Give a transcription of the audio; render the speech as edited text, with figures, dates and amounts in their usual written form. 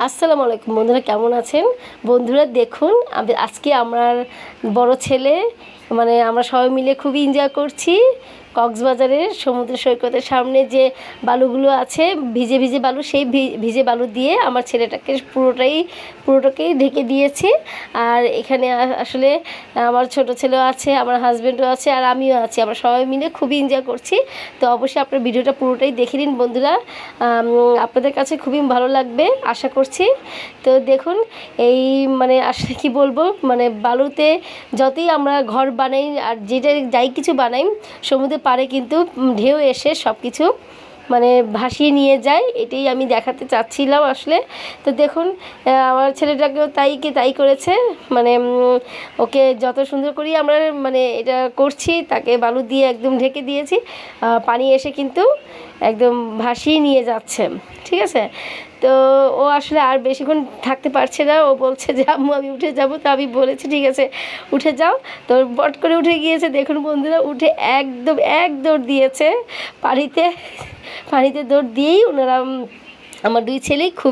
আসসালামু আলাইকুম বন্ধুরা, কেমন আছেন? বন্ধুরা দেখুন, আজকে আমার বড় ছেলে মানে আমরা সবাই মিলে খুবই এনজয় করছি। কক্সবাজারের সমুদ্র সৈকতের সামনে যে বালুগুলো আছে, ভিজে ভিজে বালু, সেই ভিজে বালু দিয়ে আমার ছেলেটাকে পুরোটাকেই ঢেকে দিয়েছি। আর এখানে আসলে আমার ছোট ছেলেও আছে, আমার হাজব্যান্ডও আছে, আর আমিও আছি। আমরা সবাই মিলে খুবই এনজয় করছি। তো অবশ্যই আপনার ভিডিওটা পুরোটাই দেখে নিন বন্ধুরা, আপনাদের কাছে খুবই ভালো লাগবে আশা করছি। তো দেখুন, এই মানে আসলে কি বলবো, মানে বালুতে যতই আমরা ঘর বানাই আর যেটা যাই কিছু বানাই, সমুদ্রের পাড়ে কিন্তু ঢেউ এসে সব কিছু মানে ভাসিয়ে নিয়ে যায়। এটাই আমি দেখাতে চাচ্ছিলাম আসলে। তো দেখুন, আমার ছেলেটাকেও তাই করেছে। মানে ওকে যত সুন্দর করেই আমরা মানে এটা করছি, তাকে বালু দিয়ে একদম ঢেকে দিয়েছি। পানি এসে কিন্তু একদম ভাসিয়ে নিয়ে যাচ্ছে, ঠিক আছে। তো ও আসলে আর বেশিক্ষণ থাকতে পারছে না। ও বলছে যে আম্মু আমি উঠে যাব। তো আমি বলেছি ঠিক আছে উঠে যাও। তো বট করে উঠে গিয়েছে। দেখুন বন্ধুরা, উঠে একদম এক দৌড় দিয়েছে পানিতে। পানিতে দৌড় দিয়েই ওনারা আমার দুই ছেলেই খুব